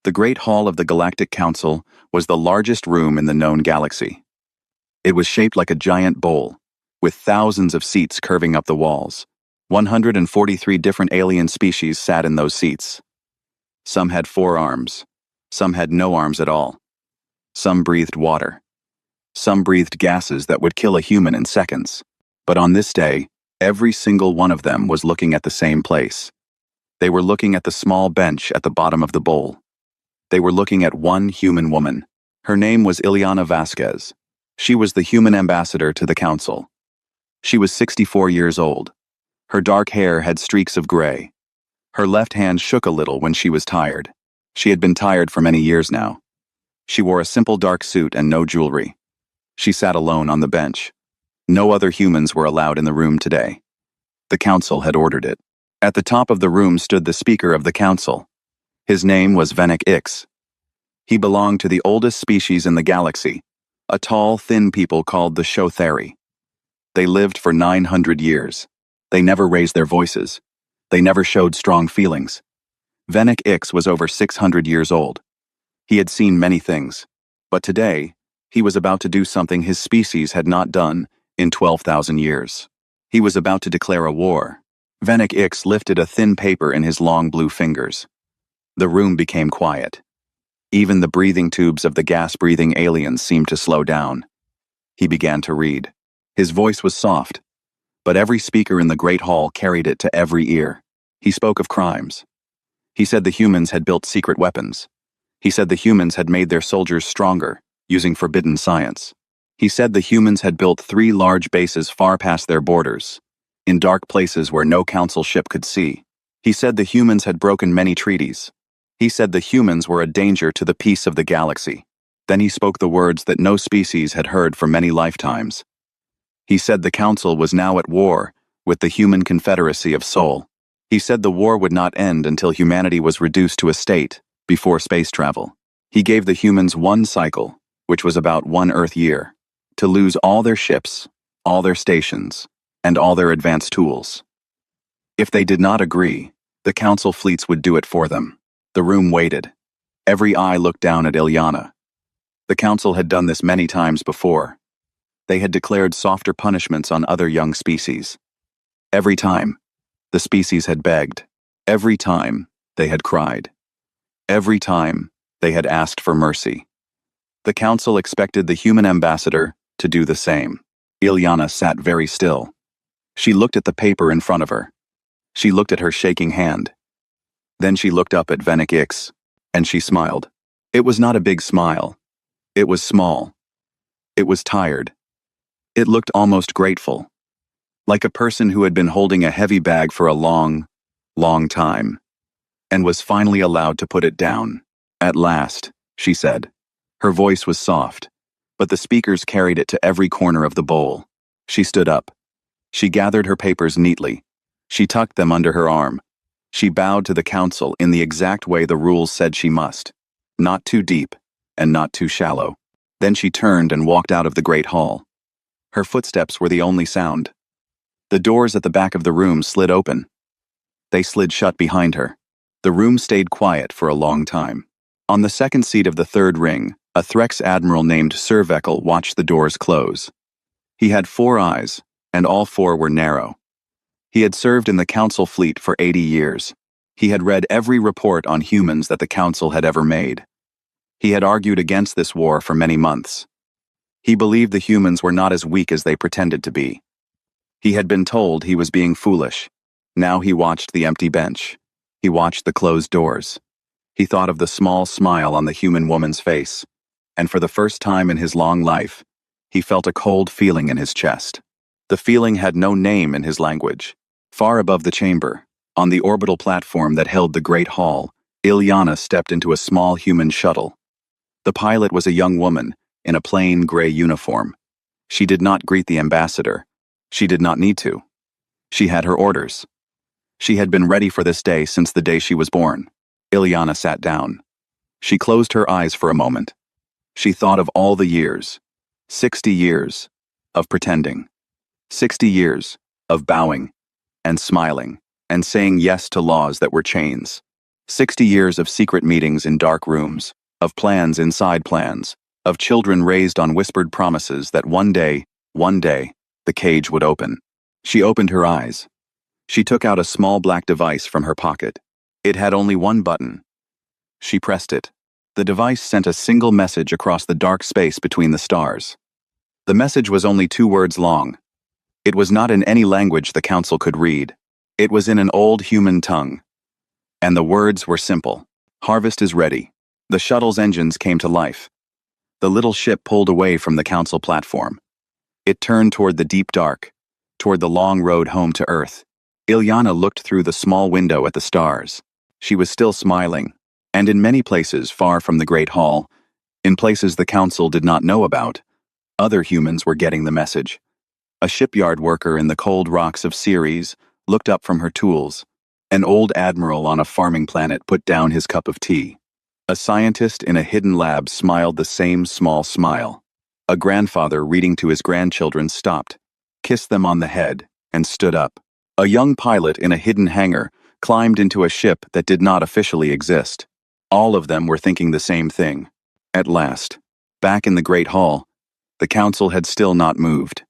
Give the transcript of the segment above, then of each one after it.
The Great Hall of the Galactic Council was the largest room in the known galaxy. It was shaped like a giant bowl, with thousands of seats curving up the walls. 143 different alien species sat in those seats. Some had 4 arms. Some had no arms at all. Some breathed water. Some breathed gases that would kill a human in seconds. But on this day, every single one of them was looking at the same place. They were looking at the small bench at the bottom of the bowl. They were looking at one human woman. Her name was Ileana Vasquez. She was the human ambassador to the council. She was 64 years old. Her dark hair had streaks of gray. Her left hand shook a little when she was tired. She had been tired for many years now. She wore a simple dark suit and no jewelry. She sat alone on the bench. No other humans were allowed in the room today. The council had ordered it. At the top of the room stood the speaker of the council. His name was Fennec Ix. He belonged to the oldest species in the galaxy, a tall, thin people called the Shothari. They lived for 900 years. They never raised their voices. They never showed strong feelings. Fennec Ix was over 600 years old. He had seen many things, but today, he was about to do something his species had not done in 12,000 years. He was about to declare a war. Fennec Ix lifted a thin paper in his long blue fingers. The room became quiet. Even the breathing tubes of the gas-breathing aliens seemed to slow down. He began to read. His voice was soft, but every speaker in the Great Hall carried it to every ear. He spoke of crimes. He said the humans had built secret weapons. He said the humans had made their soldiers stronger, using forbidden science. He said the humans had built 3 large bases far past their borders, in dark places where no council ship could see. He said the humans had broken many treaties. He said the humans were a danger to the peace of the galaxy. Then he spoke the words that no species had heard for many lifetimes. He said the council was now at war with the human confederacy of Sol. He said the war would not end until humanity was reduced to a state before space travel. He gave the humans 1 cycle, which was about 1 Earth year, to lose all their ships, all their stations, and all their advanced tools. If they did not agree, the council fleets would do it for them. The room waited. Every eye looked down at Ileana. The council had done this many times before. They had declared softer punishments on other young species. Every time, the species had begged. Every time, they had cried. Every time, they had asked for mercy. The council expected the human ambassador to do the same. Ileana sat very still. She looked at the paper in front of her. She looked at her shaking hand. Then she looked up at Fennec Ix, and she smiled. It was not a big smile. It was small. It was tired. It looked almost grateful, like a person who had been holding a heavy bag for a long, long time, and was finally allowed to put it down. At last, she said. Her voice was soft, but the speakers carried it to every corner of the bowl. She stood up. She gathered her papers neatly. She tucked them under her arm. She bowed to the council in the exact way the rules said she must. Not too deep, and not too shallow. Then she turned and walked out of the Great Hall. Her footsteps were the only sound. The doors at the back of the room slid open. They slid shut behind her. The room stayed quiet for a long time. On the second seat of the third ring, a Threx admiral named Sir Veckel watched the doors close. He had 4 eyes, and all 4 were narrow. He had served in the council fleet for 80 years. He had read every report on humans that the council had ever made. He had argued against this war for many months. He believed the humans were not as weak as they pretended to be. He had been told he was being foolish. Now he watched the empty bench. He watched the closed doors. He thought of the small smile on the human woman's face, and for the first time in his long life, he felt a cold feeling in his chest. The feeling had no name in his language. Far above the chamber, on the orbital platform that held the Great Hall, Ileana stepped into a small human shuttle. The pilot was a young woman in a plain gray uniform. She did not greet the ambassador. She did not need to. She had her orders. She had been ready for this day since the day she was born. Ileana sat down. She closed her eyes for a moment. She thought of all the years, 60 years, of pretending. 60 years of bowing and smiling and saying yes to laws that were chains. 60 years of secret meetings in dark rooms, of plans inside plans, of children raised on whispered promises that one day, the cage would open. She opened her eyes. She took out a small black device from her pocket. It had only one button. She pressed it. The device sent a single message across the dark space between the stars. The message was only 2 words long. It was not in any language the council could read. It was in an old human tongue. And the words were simple. Harvest is ready. The shuttle's engines came to life. The little ship pulled away from the council platform. It turned toward the deep dark, toward the long road home to Earth. Ilyana looked through the small window at the stars. She was still smiling, and in many places far from the Great Hall, in places the council did not know about, other humans were getting the message. A shipyard worker in the cold rocks of Ceres looked up from her tools. An old admiral on a farming planet put down his cup of tea. A scientist in a hidden lab smiled the same small smile. A grandfather reading to his grandchildren stopped, kissed them on the head, and stood up. A young pilot in a hidden hangar climbed into a ship that did not officially exist. All of them were thinking the same thing. At last, back in the Great Hall, the council had still not moved.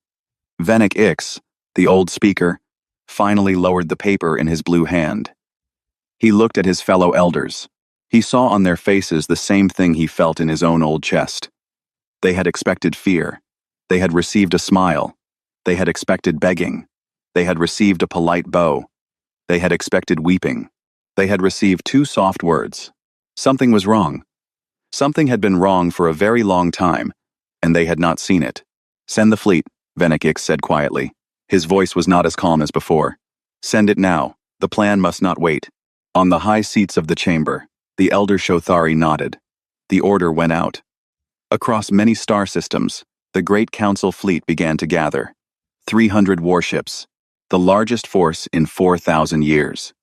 Venek Ix, the old speaker, finally lowered the paper in his blue hand. He looked at his fellow elders. He saw on their faces the same thing he felt in his own old chest. They had expected fear. They had received a smile. They had expected begging. They had received a polite bow. They had expected weeping. They had received 2 soft words. Something was wrong. Something had been wrong for a very long time, and they had not seen it. Send the fleet, Venek Ix said quietly. His voice was not as calm as before. Send it now. The plan must not wait. On the high seats of the chamber, the elder Shothari nodded. The order went out. Across many star systems, the great council fleet began to gather. 300 warships, the largest force in 4,000 years.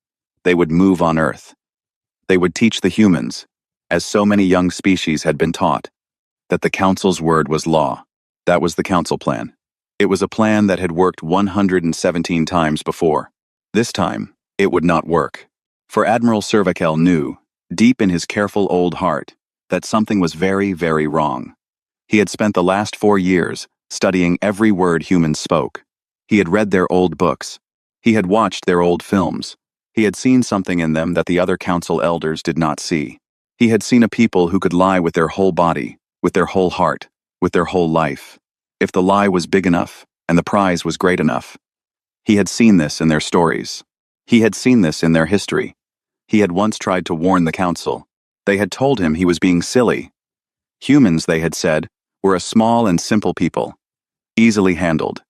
They would move on Earth. They would teach the humans, as so many young species had been taught, that the council's word was law. That was the council plan. It was a plan that had worked 117 times before. This time, it would not work. For Admiral Cervical knew, deep in his careful old heart, that something was very, very wrong. He had spent the last 4 years studying every word humans spoke. He had read their old books. He had watched their old films. He had seen something in them that the other council elders did not see. He had seen a people who could lie with their whole body, with their whole heart, with their whole life, if the lie was big enough and the prize was great enough. He had seen this in their stories. He had seen this in their history. He had once tried to warn the council. They had told him he was being silly. Humans, they had said, were a small and simple people, easily handled,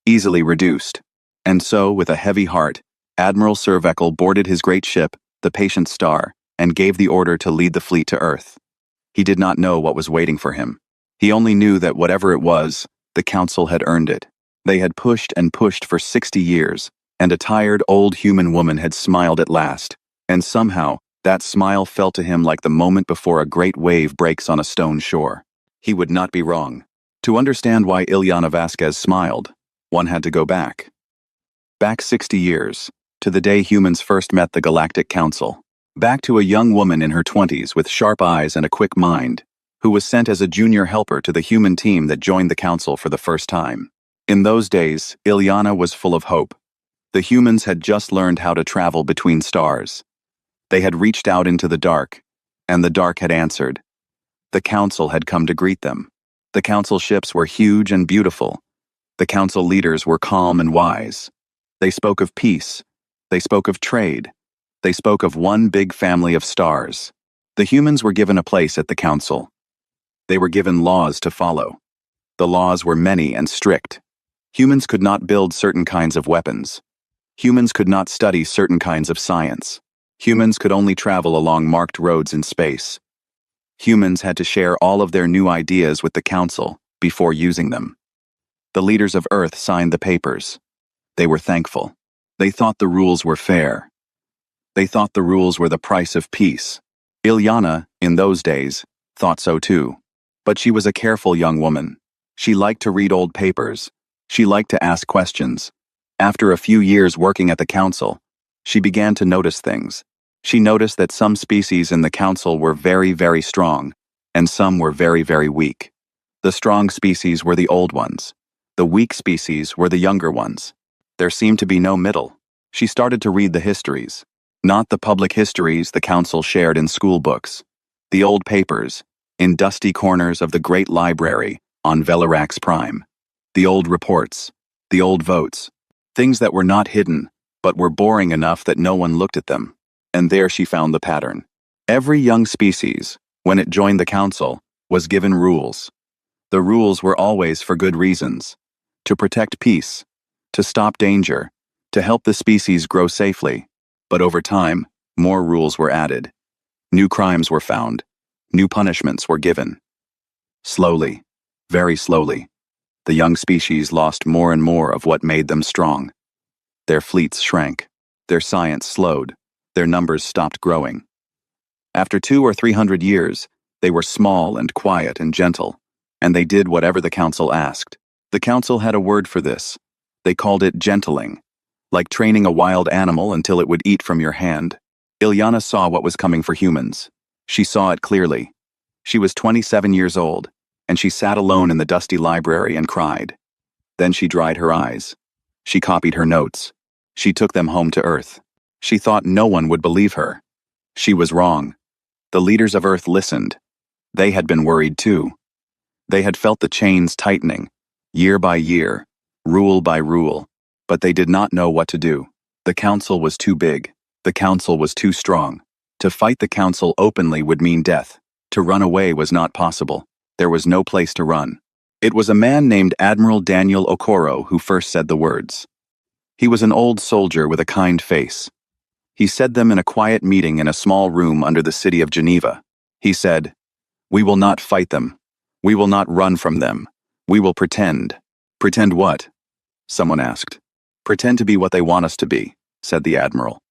easily reduced. And so, with a heavy heart, Admiral Cervical boarded his great ship, the Patient Star, and gave the order to lead the fleet to Earth. He did not know what was waiting for him. He only knew that whatever it was, the council had earned it. They had pushed and pushed for 60 years, and a tired old human woman had smiled at last, and somehow, that smile felt to him like the moment before a great wave breaks on a stone shore. He would not be wrong. To understand why Ilyana Vasquez smiled, one had to go back. Back 60 years, to the day humans first met the Galactic Council. Back to a young woman in her 20s with sharp eyes and a quick mind, who was sent as a junior helper to the human team that joined the council for the first time. In those days, Ilyana was full of hope. The humans had just learned how to travel between stars. They had reached out into the dark, and the dark had answered. The council had come to greet them. The council ships were huge and beautiful. The council leaders were calm and wise. They spoke of peace. They spoke of trade. They spoke of one big family of stars. The humans were given a place at the council. They were given laws to follow. The laws were many and strict. Humans could not build certain kinds of weapons. Humans could not study certain kinds of science. Humans could only travel along marked roads in space. Humans had to share all of their new ideas with the council before using them. The leaders of Earth signed the papers. They were thankful. They thought the rules were fair. They thought the rules were the price of peace. Ilyana, in those days, thought so too. But she was a careful young woman. She liked to read old papers. She liked to ask questions. After a few years working at the council, she began to notice things. She noticed that some species in the council were very, very strong, and some were very, very weak. The strong species were the old ones. The weak species were the younger ones. There seemed to be no middle. She started to read the histories. Not the public histories the council shared in school books. The old papers, in dusty corners of the great library on Velirax Prime. The old reports. The old votes. Things that were not hidden, but were boring enough that no one looked at them. And there she found the pattern. Every young species, when it joined the council, was given rules. The rules were always for good reasons. To protect peace, to stop danger, to help the species grow safely. But over time, more rules were added. New crimes were found. New punishments were given. Slowly, very slowly, the young species lost more and more of what made them strong. Their fleets shrank. Their science slowed. Their numbers stopped growing. After 200 or 300 years, they were small and quiet and gentle, and they did whatever the council asked. The council had a word for this. They called it gentling, like training a wild animal until it would eat from your hand. Ilyana saw what was coming for humans. She saw it clearly. She was 27 years old, and she sat alone in the dusty library and cried. Then she dried her eyes. She copied her notes. She took them home to Earth. She thought no one would believe her. She was wrong. The leaders of Earth listened. They had been worried too. They had felt the chains tightening, year by year, rule by rule, but they did not know what to do. The council was too big. The council was too strong. To fight the council openly would mean death. To run away was not possible. There was no place to run. It was a man named Admiral Daniel Okoro who first said the words. He was an old soldier with a kind face. He said them in a quiet meeting in a small room under the city of Geneva. He said, "We will not fight them. We will not run from them. We will pretend." "Pretend what?" someone asked. "Pretend to be what they want us to be," said the Admiral.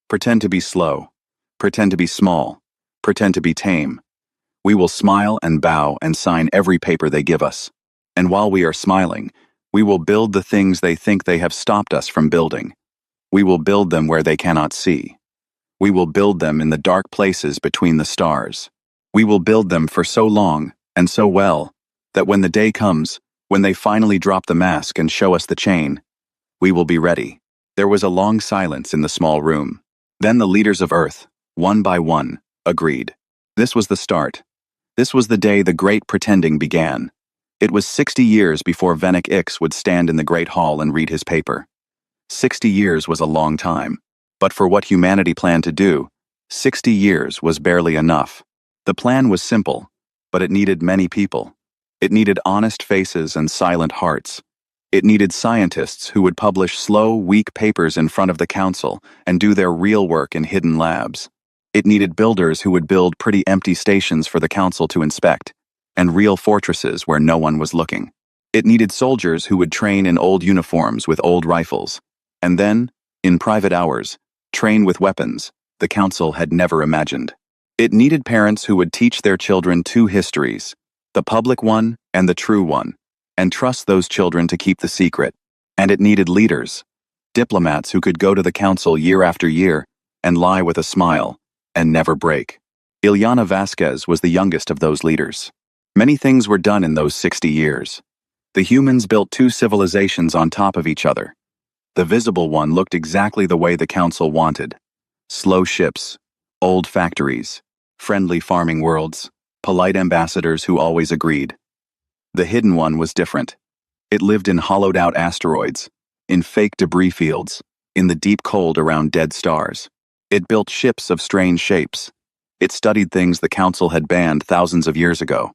"Pretend to be slow. Pretend to be small. Pretend to be tame. We will smile and bow and sign every paper they give us. And while we are smiling, we will build the things they think they have stopped us from building. We will build them where they cannot see. We will build them in the dark places between the stars. We will build them for so long and so well that when the day comes, when they finally drop the mask and show us the chain, we will be ready." There was a long silence in the small room. Then the leaders of Earth, one by one, agreed. This was the start. This was the day the great pretending began. It was 60 years before Venick Ix would stand in the Great Hall and read his paper. 60 years was a long time. But for what humanity planned to do, 60 years was barely enough. The plan was simple, but it needed many people. It needed honest faces and silent hearts. It needed scientists who would publish slow, weak papers in front of the council and do their real work in hidden labs. It needed builders who would build pretty empty stations for the council to inspect, and real fortresses where no one was looking. It needed soldiers who would train in old uniforms with old rifles, and then, in private hours, train with weapons the council had never imagined. It needed parents who would teach their children two histories, the public one and the true one, and trust those children to keep the secret. And it needed leaders, diplomats who could go to the council year after year and lie with a smile and never break. Ilyana Vasquez was the youngest of those leaders. Many things were done in those 60 years. The humans built two civilizations on top of each other. The visible one looked exactly the way the council wanted. Slow ships, old factories, friendly farming worlds, polite ambassadors who always agreed. The hidden one was different. It lived in hollowed-out asteroids, in fake debris fields, in the deep cold around dead stars. It built ships of strange shapes. It studied things the council had banned thousands of years ago.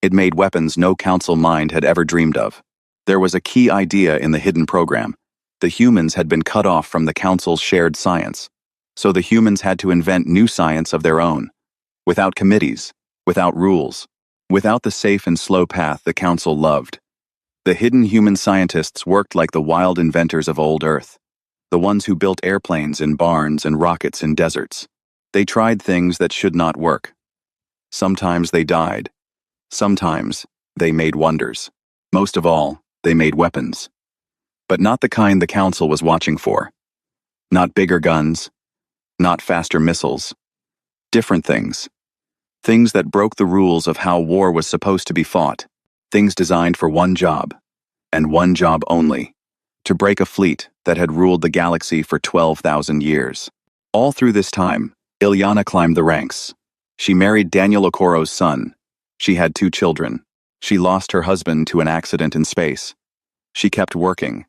It made weapons no council mind had ever dreamed of. There was a key idea in the hidden program. The humans had been cut off from the council's shared science, so the humans had to invent new science of their own, without committees, without rules, without the safe and slow path the council loved. The hidden human scientists worked like the wild inventors of old Earth, the ones who built airplanes in barns and rockets in deserts. They tried things that should not work. Sometimes they died. Sometimes they made wonders. Most of all, they made weapons. But not the kind the council was watching for. Not bigger guns, Not faster missiles. Different things. Things that broke the rules of how war was supposed to be fought. Things designed for one job, and one job only. To break a fleet that had ruled the galaxy for 12,000 years. All through this time, Ilyana climbed the ranks. She married Daniel Okoro's son. She had 2 children. She lost her husband to an accident in space. She kept working.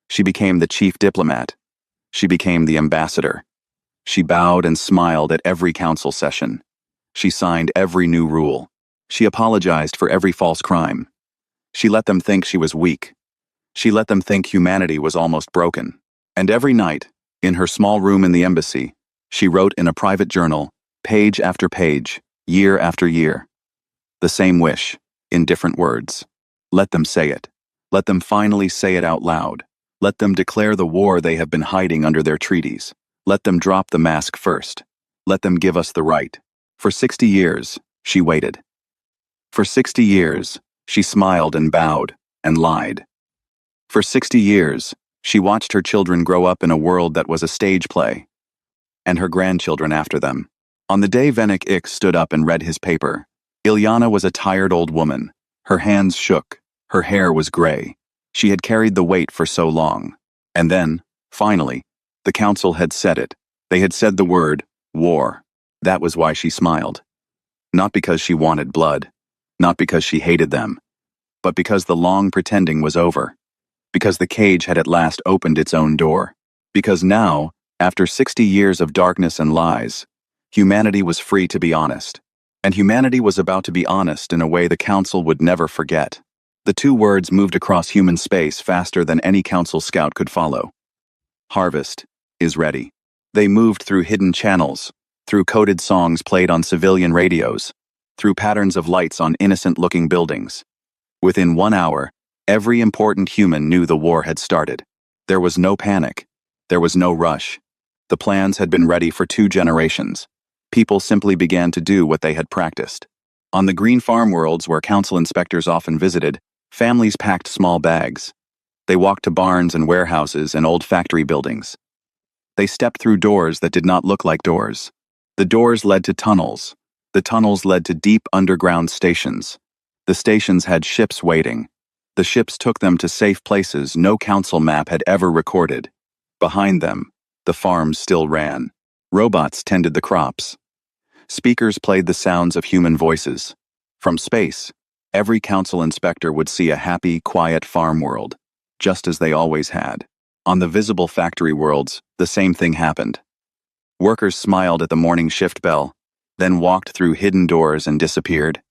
She became the chief diplomat. She became the ambassador. She bowed and smiled at every council session. She signed every new rule. She apologized for every false crime. She let them think she was weak. She let them think humanity was almost broken. And every night, in her small room in the embassy, she wrote in a private journal, page after page, year after year. The same wish, in different words. Let them say it. Let them finally say it out loud. Let them declare the war they have been hiding under their treaties. Let them drop the mask first. Let them give us the right. For 60 years, she waited. For 60 years, she smiled and bowed and lied. For 60 years, she watched her children grow up in a world that was a stage play, and her grandchildren after them. On the day Venik Ix stood up and read his paper, Ilyana was a tired old woman. Her hands shook. Her hair was gray. She had carried the weight for so long. And then, finally, the council had said it. They had said the word, war. That was why she smiled. Not because she wanted blood. Not because she hated them. But because the long pretending was over. Because the cage had at last opened its own door. Because now, after 60 years of darkness and lies, humanity was free to be honest. And humanity was about to be honest in a way the council would never forget. The 2 words moved across human space faster than any council scout could follow. Harvest is ready. They moved through hidden channels, through coded songs played on civilian radios, through patterns of lights on innocent-looking buildings. Within 1 hour, every important human knew the war had started. There was no panic. There was no rush. The plans had been ready for 2 generations. People simply began to do what they had practiced. On the green farm worlds where council inspectors often visited, families packed small bags. They walked to barns and warehouses and old factory buildings. They stepped through doors that did not look like doors. The doors led to tunnels. The tunnels led to deep underground stations. The stations had ships waiting. The ships took them to safe places no council map had ever recorded. Behind them, the farms still ran. Robots tended the crops. Speakers played the sounds of human voices. From space, every council inspector would see a happy, quiet farm world, just as they always had. On the visible factory worlds, the same thing happened. Workers smiled at the morning shift bell, then walked through hidden doors and disappeared.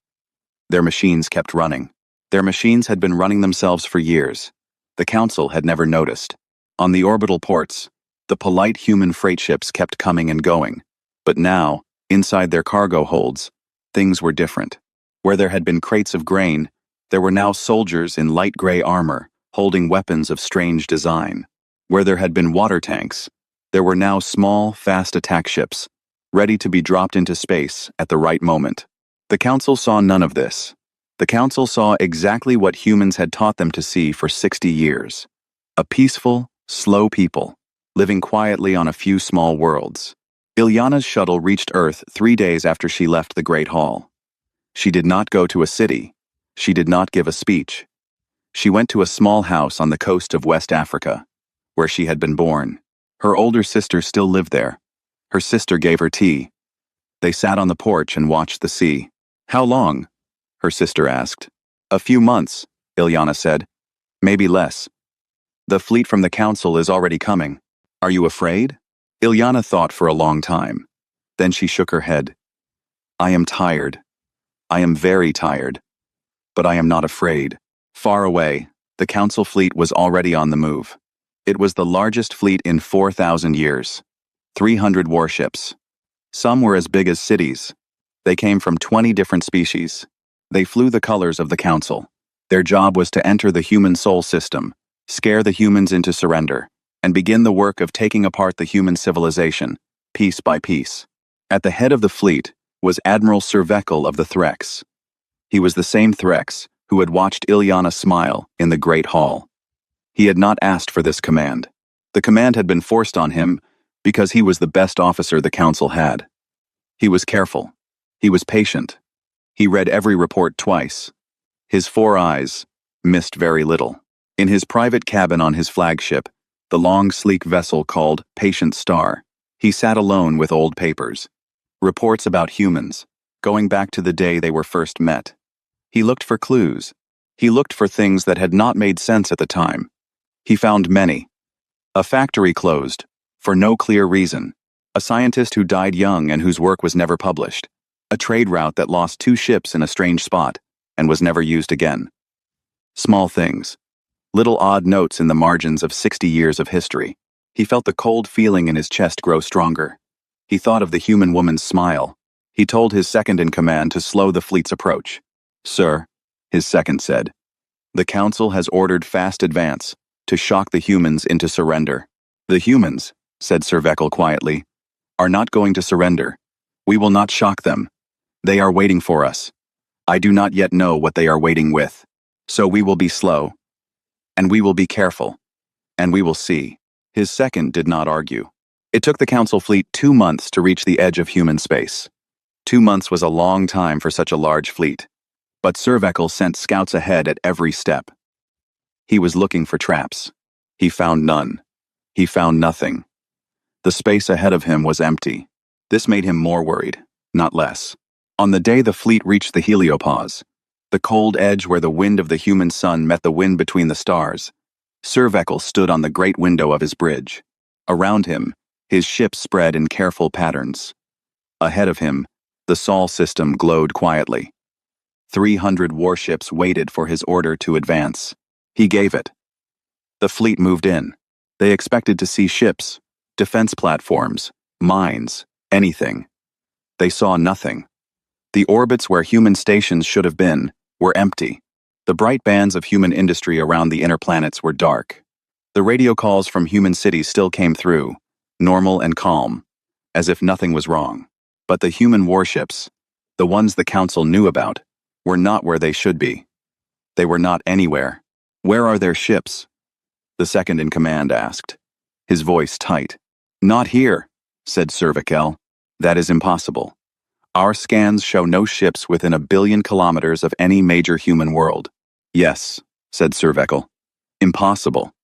Their machines kept running. Their machines had been running themselves for years. The council had never noticed. On the orbital ports, the polite human freight ships kept coming and going. But now, inside their cargo holds, things were different. Where there had been crates of grain, there were now soldiers in light gray armor, holding weapons of strange design. Where there had been water tanks, there were now small, fast attack ships, ready to be dropped into space at the right moment. The council saw none of this. The council saw exactly what humans had taught them to see for 60 years. A peaceful, slow people, living quietly on a few small worlds. Ilyana's shuttle reached Earth 3 days after she left the Great Hall. She did not go to a city. She did not give a speech. She went to a small house on the coast of West Africa, where she had been born. Her older sister still lived there. Her sister gave her tea. They sat on the porch and watched the sea. "How long?" her sister asked. "A few months," Ilyana said. "Maybe less. The fleet from the council is already coming. Are you afraid?" Ilyana thought for a long time. Then she shook her head. "I am tired. I am very tired. But I am not afraid." Far away, the council fleet was already on the move. It was the largest fleet in 4,000 years. 300 warships. Some were as big as cities. They came from 20 different species. They flew the colors of the council. Their job was to enter the human soul system, scare the humans into surrender, and begin the work of taking apart the human civilization, piece by piece. At the head of the fleet was Admiral Survekel of the Threx. He was the same Threx who had watched Ilyana smile in the Great Hall. He had not asked for this command. The command had been forced on him Because he was the best officer the council had. He was careful. He was patient. He read every report twice. His 4 eyes missed very little. In his private cabin on his flagship, the long, sleek vessel called Patient Star, he sat alone with old papers. Reports about humans, going back to the day they were first met. He looked for clues. He looked for things that had not made sense at the time. He found many. A factory closed, for no clear reason. A scientist who died young and whose work was never published. A trade route that lost 2 ships in a strange spot and was never used again. Small things. Little odd notes in the margins of 60 years of history. He felt the cold feeling in his chest grow stronger. He thought of the human woman's smile. He told his second-in-command to slow the fleet's approach. "Sir," his second said, "the council has ordered fast advance to shock the humans into surrender." "The humans," said Sir Veckel quietly, "are not going to surrender. We will not shock them. They are waiting for us. I do not yet know what they are waiting with. So we will be slow. And we will be careful. And we will see." His second did not argue. It took the council fleet 2 months to reach the edge of human space. 2 months was a long time for such a large fleet. But Sir Veckel sent scouts ahead at every step. He was looking for traps. He found none. He found nothing. The space ahead of him was empty. This made him more worried, not less. On the day the fleet reached the heliopause, the cold edge where the wind of the human sun met the wind between the stars, Sir Veckel stood on the great window of his bridge. Around him, his ship spread in careful patterns. Ahead of him, the Sol system glowed quietly. 300 warships waited for his order to advance. He gave it. The fleet moved in. They expected to see ships, defense platforms, mines, anything. They saw nothing. The orbits where human stations should have been were empty. The bright bands of human industry around the inner planets were dark. The radio calls from human cities still came through, normal and calm, as if nothing was wrong. But the human warships, the ones the council knew about, were not where they should be. They were not anywhere. "Where are their ships?" the second-in-command asked, his voice tight. "Not here," said Sir Veckel. "That is impossible. Our scans show no ships within 1 billion kilometers of any major human world." "Yes," said Sir Veckel. "Impossible.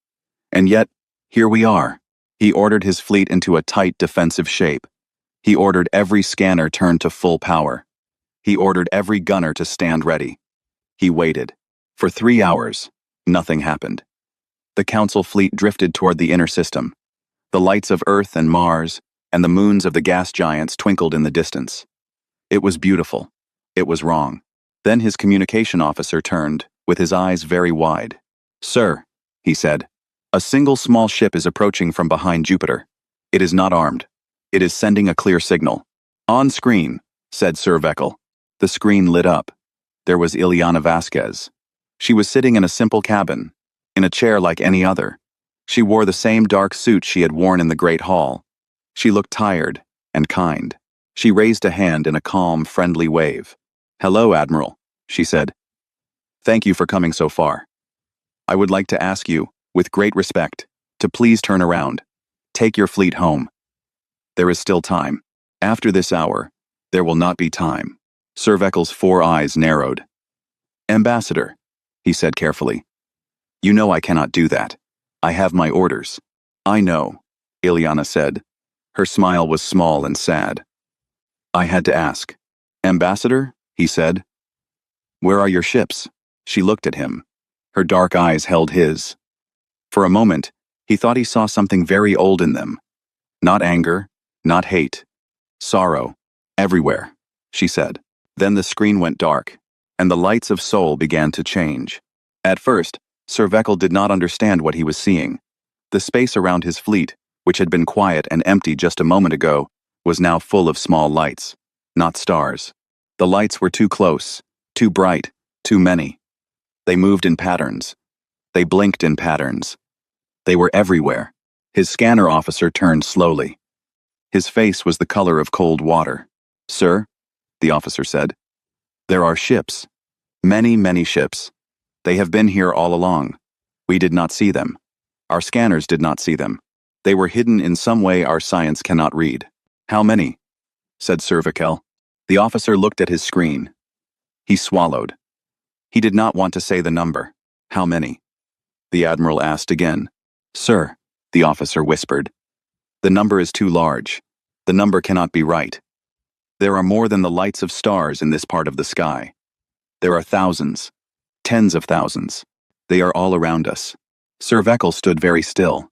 And yet, here we are." He ordered his fleet into a tight defensive shape. He ordered every scanner turned to full power. He ordered every gunner to stand ready. He waited. For 3 hours, nothing happened. The council fleet drifted toward the inner system. The lights of Earth and Mars and the moons of the gas giants twinkled in the distance. It was beautiful. It was wrong. Then his communication officer turned, with his eyes very wide. "Sir," he said, "a single small ship is approaching from behind Jupiter. It is not armed. It is sending a clear signal." "On screen," said Sir Veckel. The screen lit up. There was Ileana Vasquez. She was sitting in a simple cabin, in a chair like any other. She wore the same dark suit she had worn in the Great Hall. She looked tired and kind. She raised a hand in a calm, friendly wave. "Hello, Admiral," she said. "Thank you for coming so far. I would like to ask you, with great respect, to please turn around. Take your fleet home. There is still time. After this hour, there will not be time." Sir Veckel's 4 eyes narrowed. "Ambassador," he said carefully, "you know I cannot do that. I have my orders." "I know," Ileana said. Her smile was small and sad. "I had to ask." "Ambassador," he said, "where are your ships?" She looked at him. Her dark eyes held his. For a moment, he thought he saw something very old in them. Not anger, not hate. Sorrow. "Everywhere," she said. Then the screen went dark, and the lights of Sol began to change. At first, Sir Veckel did not understand what he was seeing. The space around his fleet, which had been quiet and empty just a moment ago, was now full of small lights, not stars. The lights were too close, too bright, too many. They moved in patterns. They blinked in patterns. They were everywhere. His scanner officer turned slowly. His face was the color of cold water. "Sir," the officer said, "there are ships. Many, many ships. They have been here all along. We did not see them. Our scanners did not see them. They were hidden in some way our science cannot read. How many? Said Cervical. The officer looked at his screen. He swallowed. He did not want to say the number. How many? The admiral asked again. Sir, the officer whispered. The number is too large. The number cannot be right. There are more than the lights of stars in this part of the sky. There are thousands, tens of thousands. They are all around us. Cervical stood very still.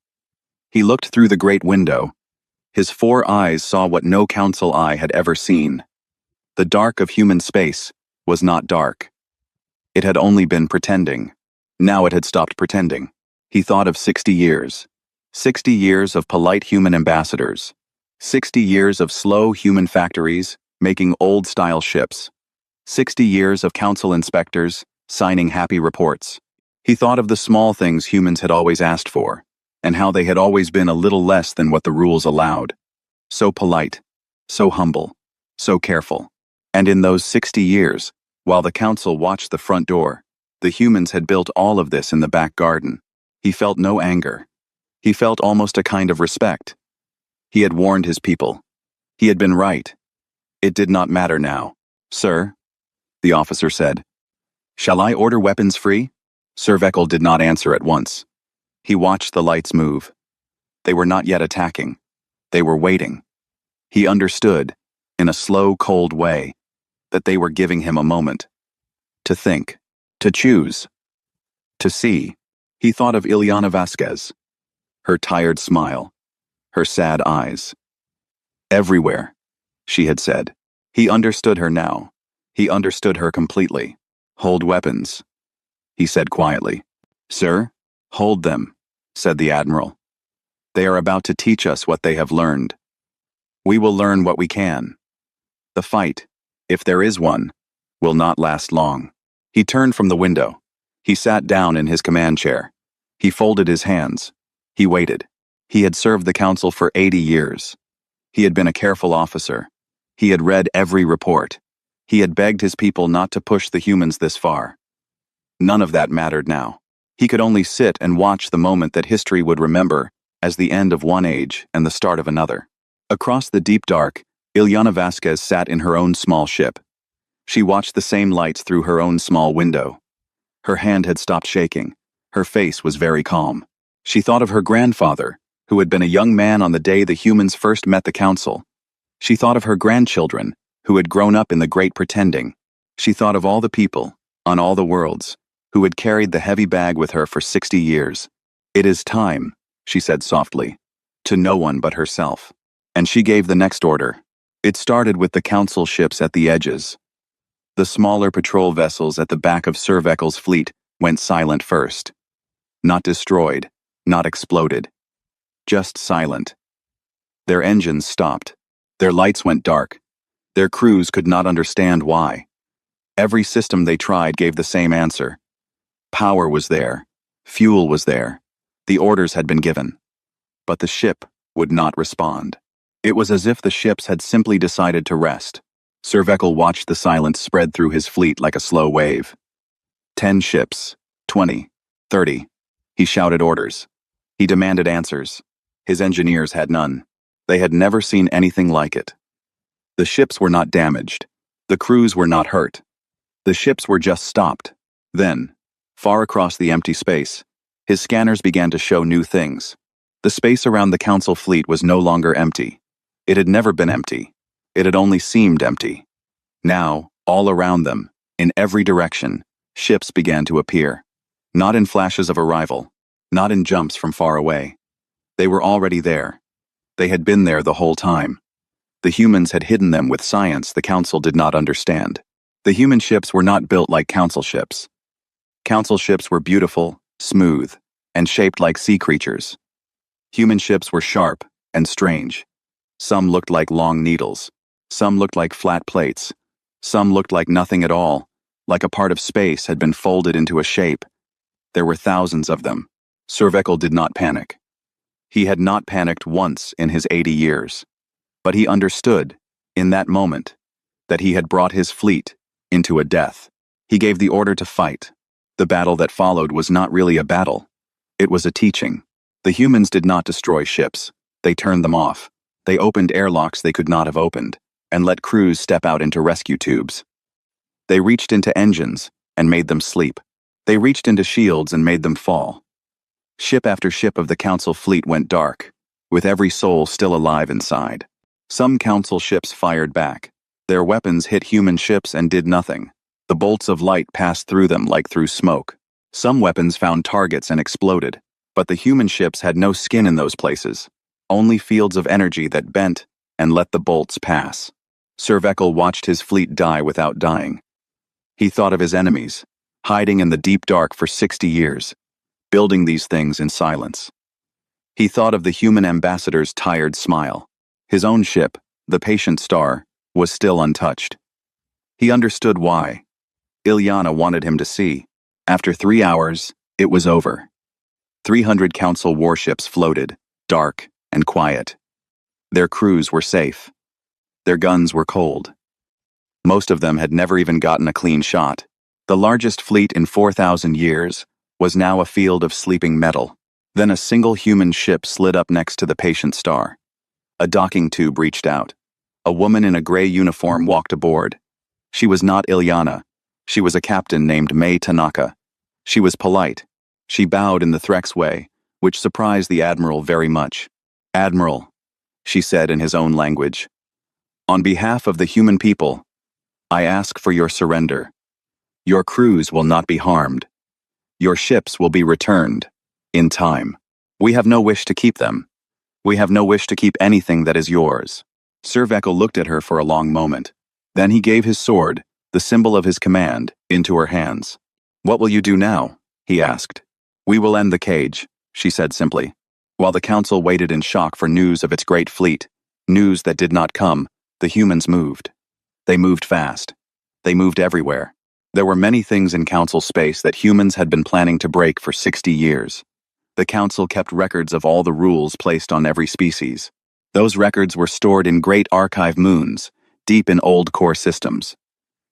He looked through the great window. His 4 eyes saw what no council eye had ever seen. The dark of human space was not dark. It had only been pretending. Now it had stopped pretending. He thought of 60 years. 60 years of polite human ambassadors. 60 years of slow human factories making old-style ships. 60 years of council inspectors signing happy reports. He thought of the small things humans had always asked for, and how they had always been a little less than what the rules allowed. So polite, so humble, so careful. And in those 60 years, while the council watched the front door, the humans had built all of this in the back garden. He felt no anger. He felt almost a kind of respect. He had warned his people. He had been right. It did not matter now. Sir, the officer said. Shall I order weapons free? Cervical did not answer at once. He watched the lights move. They were not yet attacking. They were waiting. He understood, in a slow, cold way, that they were giving him a moment. To think, to choose, to see. He thought of Ileana Vasquez. Her tired smile. Her sad eyes. Everywhere, she had said. He understood her now. He understood her completely. Hold weapons, he said quietly. Sir, hold them, said the admiral. They are about to teach us what they have learned. We will learn what we can. The fight, if there is one, will not last long. He turned from the window. He sat down in his command chair. He folded his hands. He waited. He had served the council for 80 years. He had been a careful officer. He had read every report. He had begged his people not to push the humans this far. None of that mattered now. He could only sit and watch the moment that history would remember as the end of one age and the start of another. Across the deep dark, Ileana Vasquez sat in her own small ship. She watched the same lights through her own small window. Her hand had stopped shaking. Her face was very calm. She thought of her grandfather, who had been a young man on the day the humans first met the council. She thought of her grandchildren, who had grown up in the great pretending. She thought of all the people, on all the worlds, who had carried the heavy bag with her for 60 years. It is time, she said softly, to no one but herself. And she gave the next order. It started with the council ships at the edges. The smaller patrol vessels at the back of Cervical's fleet went silent first. Not destroyed, not exploded. Just silent. Their engines stopped. Their lights went dark. Their crews could not understand why. Every system they tried gave the same answer. Power was there. Fuel was there. The orders had been given. But the ship would not respond. It was as if the ships had simply decided to rest. Cervical watched the silence spread through his fleet like a slow wave. 10 ships, 20, 30. He shouted orders. He demanded answers. His engineers had none. They had never seen anything like it. The ships were not damaged. The crews were not hurt. The ships were just stopped. Then, far across the empty space, his scanners began to show new things. The space around the council fleet was no longer empty. It had never been empty. It had only seemed empty. Now, all around them, in every direction, ships began to appear. Not in flashes of arrival, not in jumps from far away. They were already there. They had been there the whole time. The humans had hidden them with science the council did not understand. The human ships were not built like council ships. Council ships were beautiful, smooth, and shaped like sea creatures. Human ships were sharp and strange. Some looked like long needles. Some looked like flat plates. Some looked like nothing at all, like a part of space had been folded into a shape. There were thousands of them. Cervical did not panic. He had not panicked once in his 80 years. But he understood, in that moment, that he had brought his fleet into a death. He gave the order to fight. The battle that followed was not really a battle. It was a teaching. The humans did not destroy ships. They turned them off. They opened airlocks they could not have opened, and let crews step out into rescue tubes. They reached into engines and made them sleep. They reached into shields and made them fall. Ship after ship of the Council fleet went dark, with every soul still alive inside. Some Council ships fired back. Their weapons hit human ships and did nothing. The bolts of light passed through them like through smoke. Some weapons found targets and exploded, but the human ships had no skin in those places, only fields of energy that bent and let the bolts pass. Sir Veckel watched his fleet die without dying. He thought of his enemies, hiding in the deep dark for 60 years, building these things in silence. He thought of the human ambassador's tired smile. His own ship, the Patient Star, was still untouched. He understood why. Ilyana wanted him to see. After 3 hours, it was over. 300 Council warships floated, dark and quiet. Their crews were safe. Their guns were cold. Most of them had never even gotten a clean shot. The largest fleet in 4,000 years was now a field of sleeping metal. Then a single human ship slid up next to the Patient Star. A docking tube reached out. A woman in a gray uniform walked aboard. She was not Ilyana. She was a captain named Mei Tanaka. She was polite. She bowed in the Threx way, which surprised the Admiral very much. "Admiral," she said in his own language, "on behalf of the human people, I ask for your surrender. Your crews will not be harmed. Your ships will be returned. In time. We have no wish to keep them. We have no wish to keep anything that is yours." Sir Veckel looked at her for a long moment. Then he gave his sword, the symbol of his command, into her hands. "What will you do now?" he asked. "We will end the cage," she said simply. While the Council waited in shock for news of its great fleet, news that did not come, the humans moved. They moved fast. They moved everywhere. There were many things in Council space that humans had been planning to break for 60 years. The Council kept records of all the rules placed on every species. Those records were stored in great archive moons, deep in old core systems.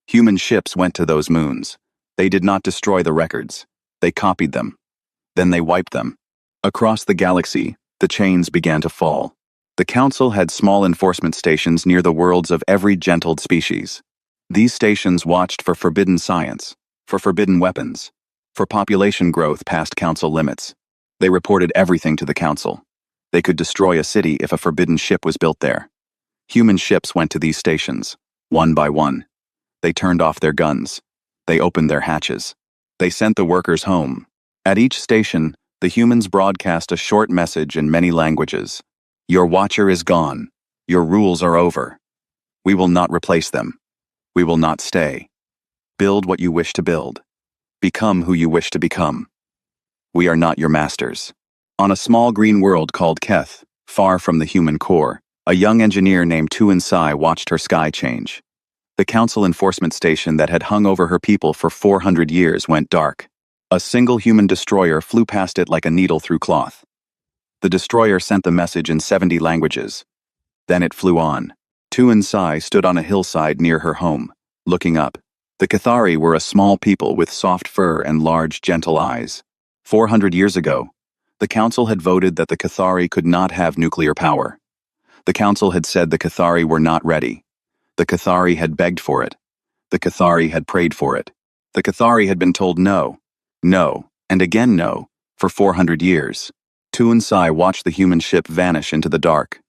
Human ships went to those moons. They did not destroy the records. They copied them. Then they wiped them. Across the galaxy, the chains began to fall. The Council had small enforcement stations near the worlds of every gentled species. These stations watched for forbidden science, for forbidden weapons, for population growth past Council limits. They reported everything to the Council. They could destroy a city if a forbidden ship was built there. Human ships went to these stations, one by one. They turned off their guns. They opened their hatches. They sent the workers home. At each station, the humans broadcast a short message in many languages. "Your watcher is gone. Your rules are over. We will not replace them. We will not stay. Build what you wish to build. Become who you wish to become. We are not your masters." On a small green world called Keth, far from the human core, a young engineer named Tuan Sai watched her sky change. The Council enforcement station that had hung over her people for 400 years went dark. A single human destroyer flew past it like a needle through cloth. The destroyer sent the message in 70 languages. Then it flew on. Tuan Sai stood on a hillside near her home, looking up. The Cathari were a small people with soft fur and large, gentle eyes. 400 years ago, the Council had voted that the Cathari could not have nuclear power. The Council had said the Cathari were not ready. The Cathari had begged for it. The Cathari had prayed for it. The Cathari had been told no, no, and again no, for 400 years. Tuan Sai watched the human ship vanish into the dark.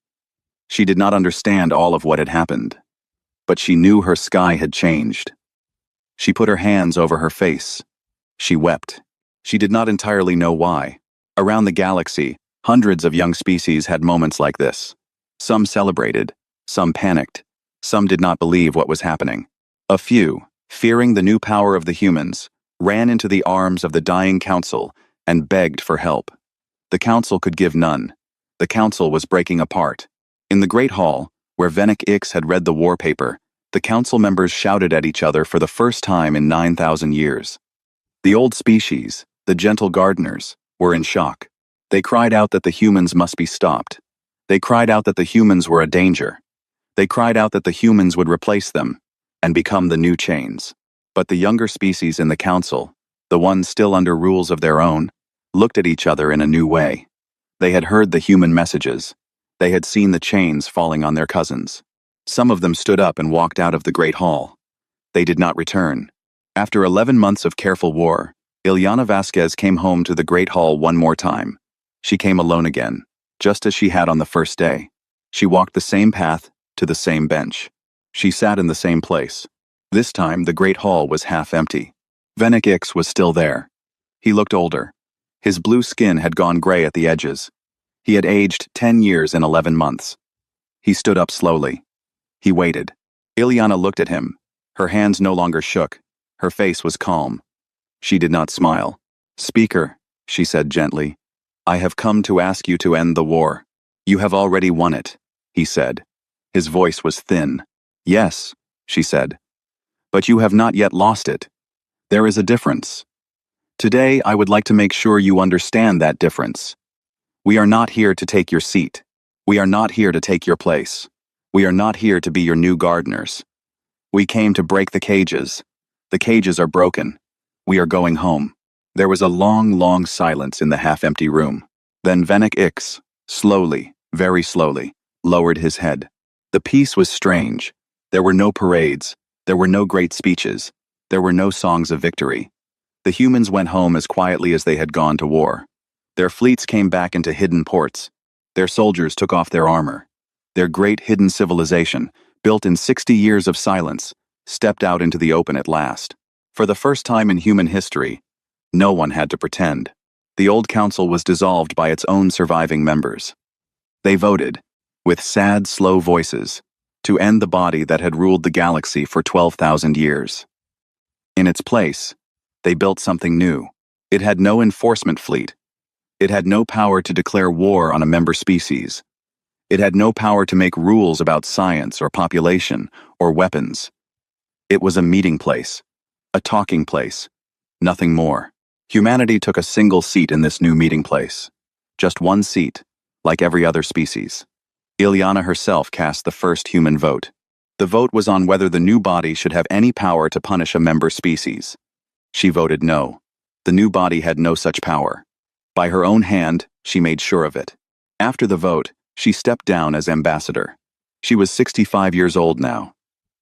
She did not understand all of what had happened, but she knew her sky had changed. She put her hands over her face. She wept. She did not entirely know why. Around the galaxy, hundreds of young species had moments like this. Some celebrated, some panicked, some did not believe what was happening. A few, fearing the new power of the humans, ran into the arms of the dying Council and begged for help. The Council could give none. The Council was breaking apart. In the Great Hall, where Venick Ix had read the war paper, the Council members shouted at each other for the first time in 9,000 years. The old species, the gentle gardeners, were in shock. They cried out that the humans must be stopped. They cried out that the humans were a danger. They cried out that the humans would replace them and become the new chains. But the younger species in the Council, the ones still under rules of their own, looked at each other in a new way. They had heard the human messages. They had seen the chains falling on their cousins. Some of them stood up and walked out of the Great Hall. They did not return. After 11 months of careful war, Ilyana Vasquez came home to the Great Hall one more time. She came alone again, just as she had on the first day. She walked the same path to the same bench. She sat in the same place. This time, the Great Hall was half empty. Venek Ix was still there. He looked older. His blue skin had gone gray at the edges. He had aged 10 years and 11 months. He stood up slowly. He waited. Ilyana looked at him. Her hands no longer shook. Her face was calm. She did not smile. "Speaker," she said gently, "I have come to ask you to end the war. You have already won it," he said. His voice was thin. "Yes," she said. "But you have not yet lost it. There is a difference. Today, I would like to make sure you understand that difference. We are not here to take your seat. We are not here to take your place. We are not here to be your new gardeners. We came to break the cages. The cages are broken. We are going home." There was a long, long silence in the half-empty room. Then Venek Ix, slowly, very slowly, lowered his head. The peace was strange. There were no parades. There were no great speeches. There were no songs of victory. The humans went home as quietly as they had gone to war. Their fleets came back into hidden ports. Their soldiers took off their armor. Their great hidden civilization, built in 60 years of silence, stepped out into the open at last. For the first time in human history, no one had to pretend. The old council was dissolved by its own surviving members. They voted, with sad, slow voices, to end the body that had ruled the galaxy for 12,000 years. In its place, they built something new. It had no enforcement fleet. It had no power to declare war on a member species. It had no power to make rules about science or population or weapons. It was a meeting place, a talking place, nothing more. Humanity took a single seat in this new meeting place. Just one seat, like every other species. Ilyana herself cast the first human vote. The vote was on whether the new body should have any power to punish a member species. She voted no. The new body had no such power. By her own hand, she made sure of it. After the vote, she stepped down as ambassador. She was 65 years old now.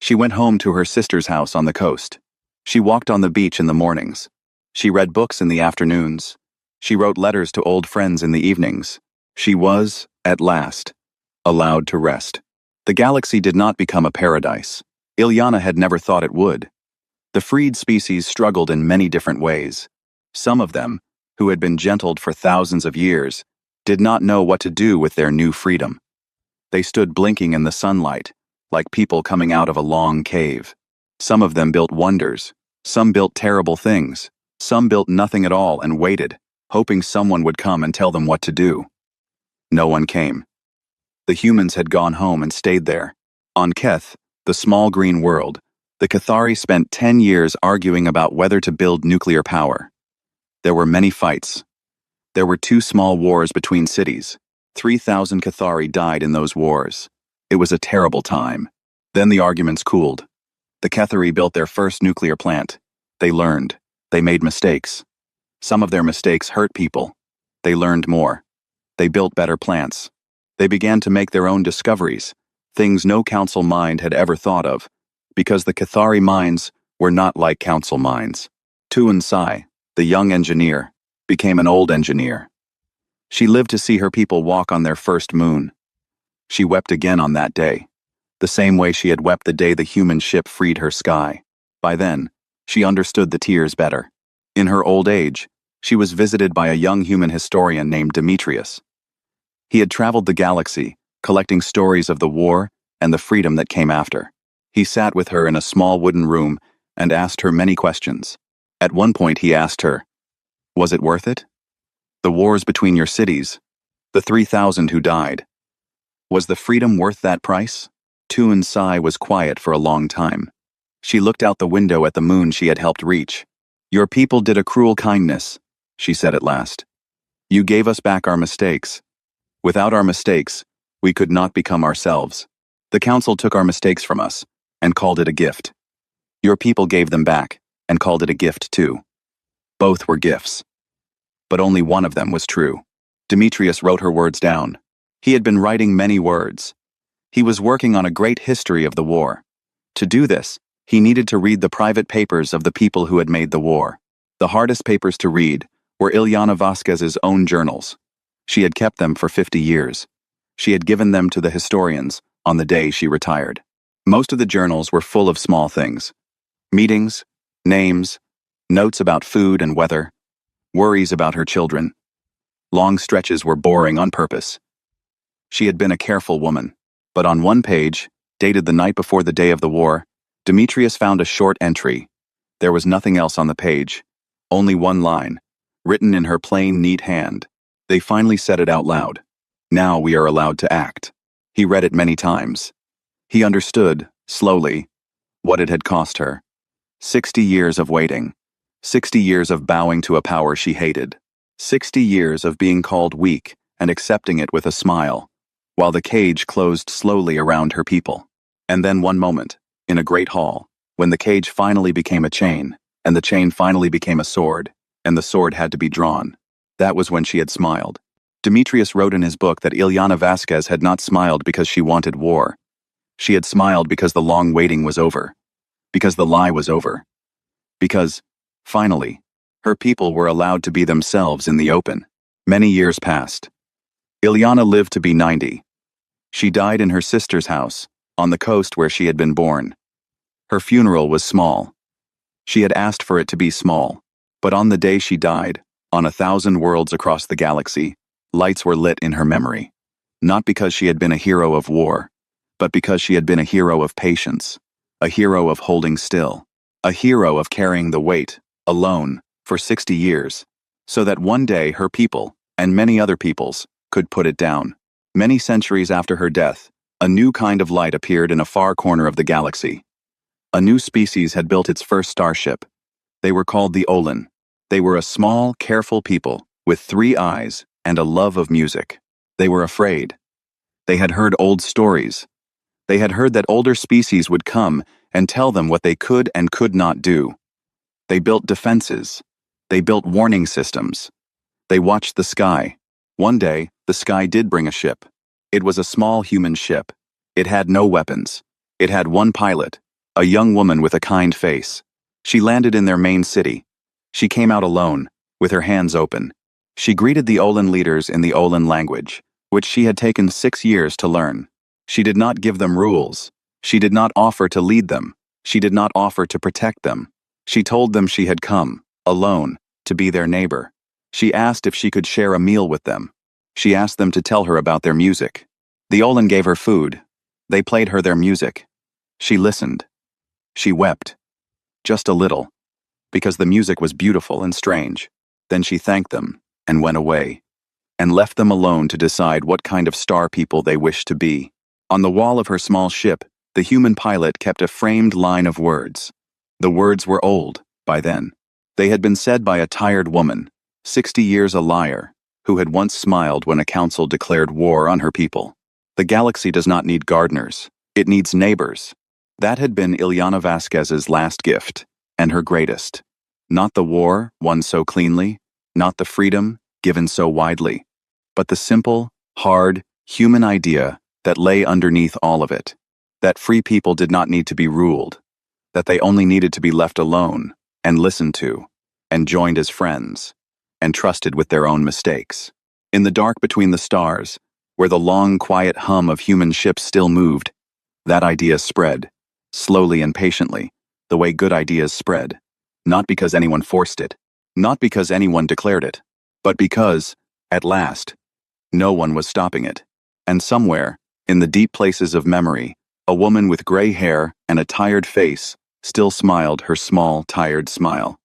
She went home to her sister's house on the coast. She walked on the beach in the mornings. She read books in the afternoons. She wrote letters to old friends in the evenings. She was, at last, allowed to rest. The galaxy did not become a paradise. Ilyana had never thought it would. The freed species struggled in many different ways. Some of them, who had been gentled for thousands of years, did not know what to do with their new freedom. They stood blinking in the sunlight, like people coming out of a long cave. Some of them built wonders. Some built terrible things. Some built nothing at all and waited, hoping someone would come and tell them what to do. No one came. The humans had gone home and stayed there. On Keth, the small green world, the Cathari spent 10 years arguing about whether to build nuclear power. There were many fights. There were 2 small wars between cities. 3,000 Cathari died in those wars. It was a terrible time. Then the arguments cooled. The Cathari built their first nuclear plant. They learned. They made mistakes. Some of their mistakes hurt people. They learned more. They built better plants. They began to make their own discoveries, things no council mind had ever thought of, because the Cathari minds were not like council minds. Tuan Sai, the young engineer, became an old engineer. She lived to see her people walk on their first moon. She wept again on that day, the same way she had wept the day the human ship freed her sky. By then, she understood the tears better. In her old age, she was visited by a young human historian named Demetrius. He had traveled the galaxy, collecting stories of the war and the freedom that came after. He sat with her in a small wooden room and asked her many questions. At one point he asked her, "Was it worth it? The wars between your cities, the 3,000 who died. Was the freedom worth that price?" Tuan Sai was quiet for a long time. She looked out the window at the moon she had helped reach. "Your people did a cruel kindness," she said at last. "You gave us back our mistakes. Without our mistakes, we could not become ourselves. The council took our mistakes from us and called it a gift. Your people gave them back and called it a gift too. Both were gifts. But only one of them was true. Demetrius wrote her words down. He had been writing many words. He was working on a great history of the war. To do this, he needed to read the private papers of the people who had made the war. The hardest papers to read were Ilyana Vasquez's own journals. She had kept them for 50 years. She had given them to the historians on the day she retired. Most of the journals were full of small things. Meetings, names, notes about food and weather, worries about her children. Long stretches were boring on purpose. She had been a careful woman, but on one page, dated the night before the day of the war, Demetrius found a short entry. There was nothing else on the page, only one line, written in her plain, neat hand. They finally said it out loud. Now we are allowed to act. He read it many times. He understood, slowly, what it had cost her. 60 years of waiting. 60 years of bowing to a power she hated. 60 years of being called weak and accepting it with a smile, while the cage closed slowly around her people. And then one moment, in a great hall, when the cage finally became a chain, and the chain finally became a sword, and the sword had to be drawn. That was when she had smiled. Demetrius wrote in his book that Ilyana Vasquez had not smiled because she wanted war. She had smiled because the long waiting was over. Because the lie was over. Because, finally, her people were allowed to be themselves in the open. Many years passed. Ilyana lived to be 90. She died in her sister's house, on the coast where she had been born. Her funeral was small. She had asked for it to be small, but on the day she died, on 1,000 worlds across the galaxy, lights were lit in her memory. Not because she had been a hero of war, but because she had been a hero of patience, a hero of holding still, a hero of carrying the weight, alone, for 60 years, so that one day her people, and many other peoples, could put it down. Many centuries after her death, a new kind of light appeared in a far corner of the galaxy. A new species had built its first starship. They were called the Olin. They were a small, careful people, with 3 eyes and a love of music. They were afraid. They had heard old stories. They had heard that older species would come and tell them what they could and could not do. They built defenses. They built warning systems. They watched the sky. One day, the sky did bring a ship. It was a small human ship. It had no weapons. It had one pilot, a young woman with a kind face. She landed in their main city. She came out alone, with her hands open. She greeted the Olin leaders in the Olin language, which she had taken 6 years to learn. She did not give them rules. She did not offer to lead them. She did not offer to protect them. She told them she had come, alone, to be their neighbor. She asked if she could share a meal with them. She asked them to tell her about their music. The Olin gave her food. They played her their music. She listened. She wept. Just a little, because the music was beautiful and strange. Then she thanked them and went away, and left them alone to decide what kind of star people they wished to be. On the wall of her small ship, the human pilot kept a framed line of words. The words were old, by then. They had been said by a tired woman, 60 years a liar, who had once smiled when a council declared war on her people. The galaxy does not need gardeners. It needs neighbors. That had been Ilyana Vasquez's last gift, and her greatest. Not the war, won so cleanly, not the freedom, given so widely, but the simple, hard, human idea that lay underneath all of it. That free people did not need to be ruled. That they only needed to be left alone, and listened to, and joined as friends, and trusted with their own mistakes. In the dark between the stars, where the long, quiet hum of human ships still moved, that idea spread, slowly and patiently, the way good ideas spread. Not because anyone forced it, not because anyone declared it, but because, at last, no one was stopping it. And somewhere, in the deep places of memory, a woman with gray hair and a tired face still smiled her small, tired smile.